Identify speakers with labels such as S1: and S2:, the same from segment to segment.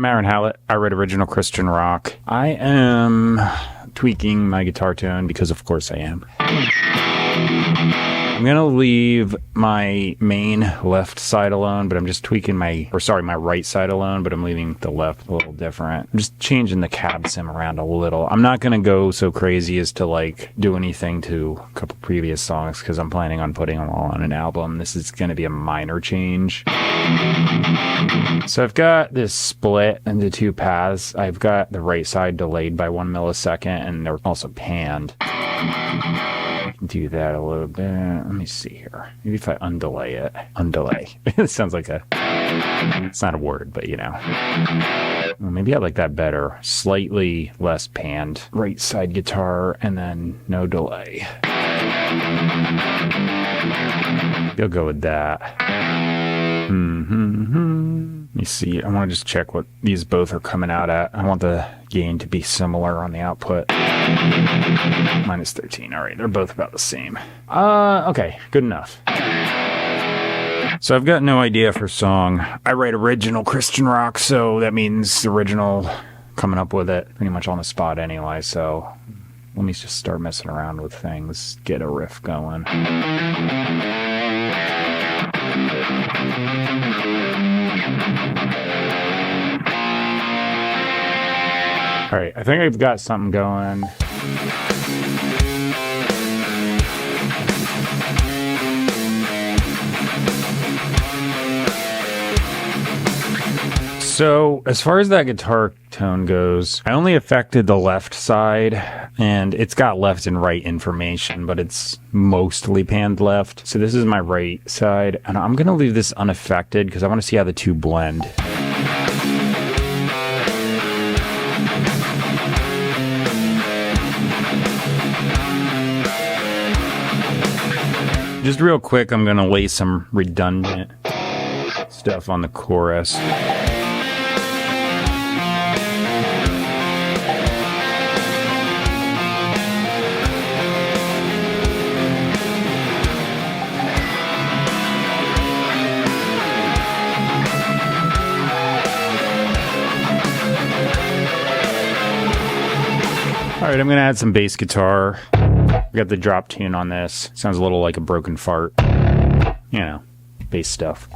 S1: I'm Aaron Hallett. I write original Christian rock. I am tweaking my guitar tone because of course I am. I'm going to leave my main left side alone, but I'm just tweaking my right side alone, but I'm leaving the left a little different. I'm just changing the cab sim around a little. I'm not going to go so crazy as to like do anything to a couple previous songs because I'm planning on putting them all on an album. This is going to be a minor change. So I've got this split into two paths. I've got the right side delayed by 1 millisecond and they're also panned. Do that a little bit. Let me see here. Maybe if I undelay it. Undelay. It sounds like it's not a word, but you know. Well, maybe I like that better. Slightly less panned right side guitar and then no delay. You'll go with that. Let me see. I want to just check what these both are coming out at. I want the gain to be similar on the output. Minus 13. All right, they're both about the same. Okay, good enough. So I've got no idea for song. I write original Christian rock, so that means original, coming up with it pretty much on the spot anyway. So let me just start messing around with things, get a riff going. All right, I think I've got something going. So as far as that guitar tone goes, I only affected the left side, and it's got left and right information, but it's mostly panned left. So this is my right side, and I'm going to leave this unaffected because I want to see how the two blend. Just real quick, I'm going to lay some redundant stuff on the chorus. All right, I'm going to add some bass guitar. I got the drop tune on this. Sounds a little like a broken fart. You know, bass stuff.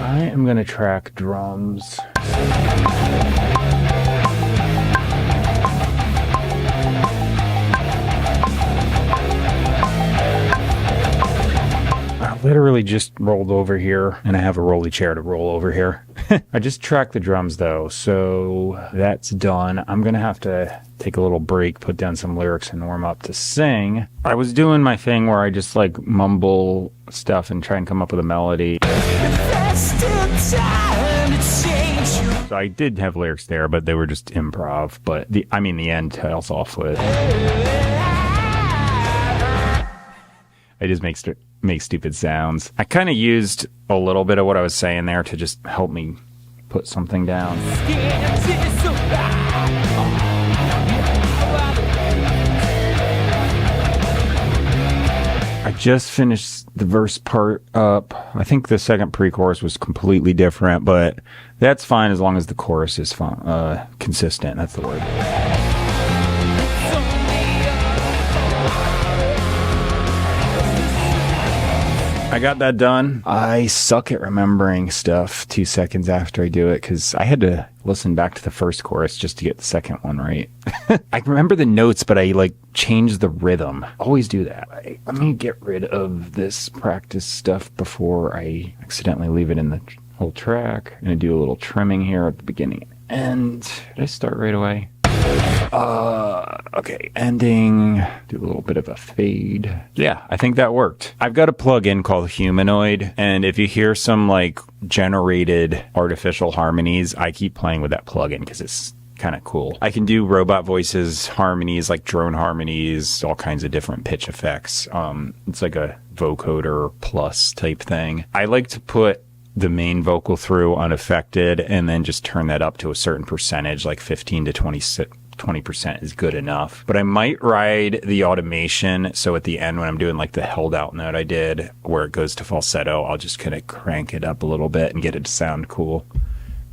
S1: I am going to track drums. Literally just rolled over here, and I have a rolly chair to roll over here. I just tracked the drums though, so that's done. I'm gonna have to take a little break, put down some lyrics, and warm up to sing. I was doing my thing where I just like mumble stuff and try and come up with a melody. So I did have lyrics there, but they were just improv. But the end tails off with. I just make stupid sounds. I kind of used a little bit of what I was saying there to just help me put something down. I just finished the verse part up. I think the second pre-chorus was completely different, but that's fine as long as the chorus is consistent. That's the word. I got that done. I suck at remembering stuff 2 seconds after I do it because I had to listen back to the first chorus just to get the second one right. I remember the notes, but I change the rhythm. Always do that. Let me get rid of this practice stuff before I accidentally leave it in the whole track. I'm going to do a little trimming here at the beginning. And did I start right away? Okay, ending, do a little bit of a fade. Yeah, I think that worked. I've got a plugin called Humanoid, and if you hear some generated artificial harmonies, I keep playing with that plugin because it's kind of cool. I can do robot voices, harmonies, like drone harmonies, all kinds of different pitch effects. It's like a vocoder plus type thing. I like to put the main vocal through unaffected and then just turn that up to a certain percentage, like 15 to 20% is good enough. But I might ride the automation. So at the end, when I'm doing like the held out note I did, where it goes to falsetto, I'll just kind of crank it up a little bit and get it to sound cool.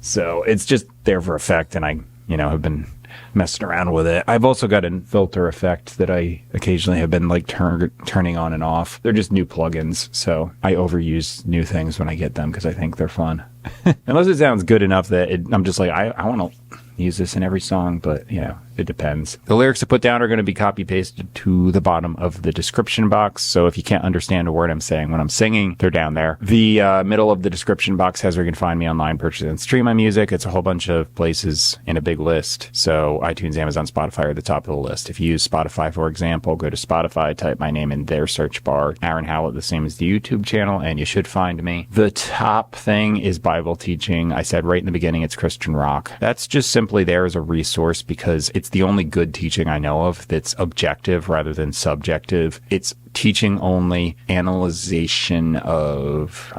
S1: So it's just there for effect, and I, have been messing around with it. I've also got a filter effect that I occasionally have been like turning on and off. They're just new plugins, so I overuse new things when I get them because I think they're fun. Unless it sounds good enough that I'm just like, I want to use this in every song, but it depends. The lyrics I put down are going to be copy pasted to the bottom of the description box. So if you can't understand a word I'm saying when I'm singing, they're down there. The middle of the description box has where you can find me online, purchase and stream my music. It's a whole bunch of places in a big list. So iTunes, Amazon, Spotify are at the top of the list. If you use Spotify, for example, go to Spotify, type my name in their search bar, Aaron Hallett, the same as the YouTube channel, and you should find me. The top thing is Bible teaching. I said right in the beginning, it's Christian rock. That's just simply there as a resource because it's the only good teaching I know of that's objective rather than subjective. It's teaching only, analyzation of,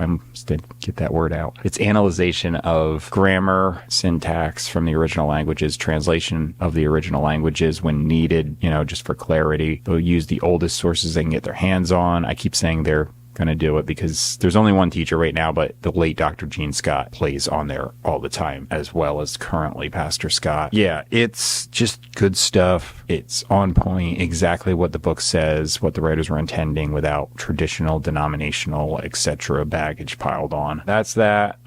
S1: get that word out. It's analyzation of grammar, syntax from the original languages, translation of the original languages when needed, just for clarity. They'll use the oldest sources they can get their hands on. I keep saying they're going to do it because there's only one teacher right now, but the late Dr. Gene Scott plays on there all the time, as well as currently Pastor Scott. Yeah, it's just good stuff. It's on point, exactly what the book says, what the writers were intending without traditional, denominational, etc. baggage piled on. That's that.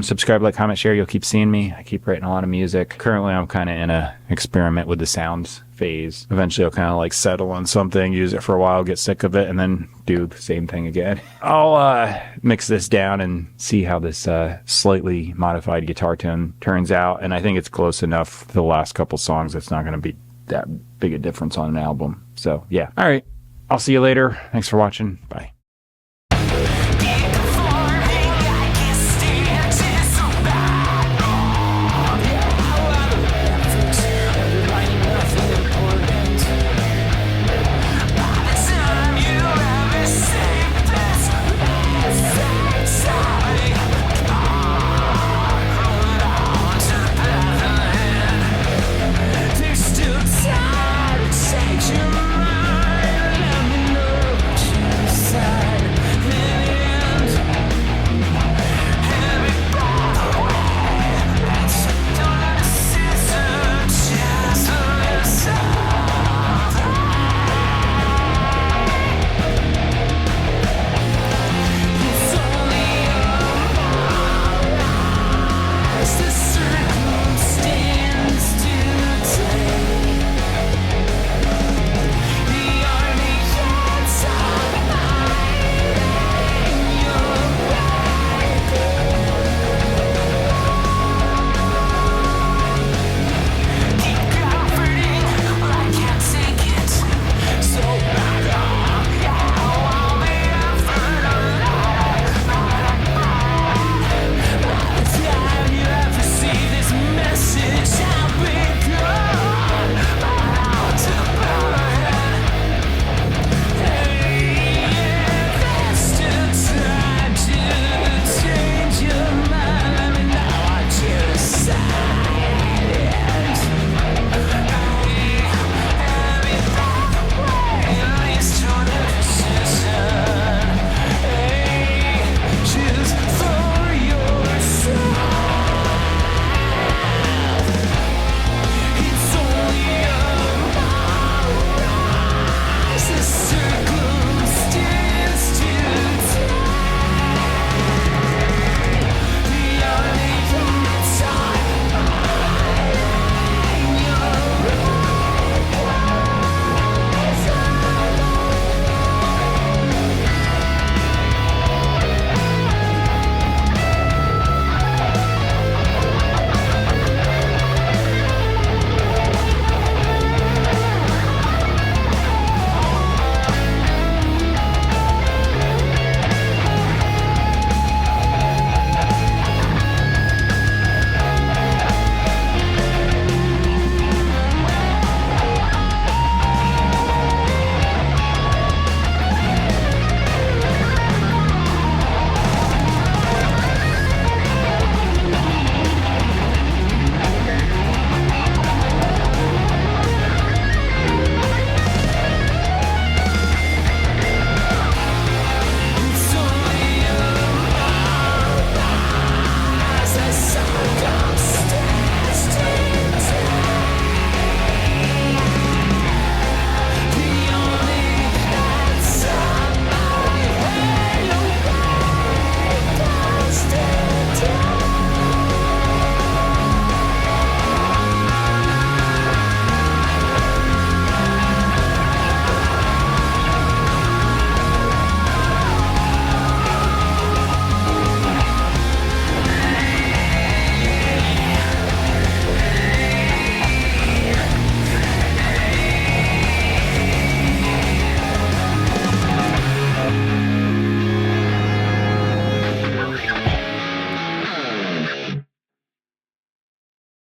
S1: Subscribe, like, comment, share. You'll keep seeing me. I keep writing a lot of music. Currently, I'm kind of in a experiment with the sounds phase. Eventually I'll kind of like settle on something, use it for a while, get sick of it, and then do the same thing again. I'll mix this down and see how this slightly modified guitar tone turns out, and I think it's close enough to the last couple songs. It's not going to be that big a difference on an album. So yeah. All right. I'll see you later. Thanks for watching. Bye.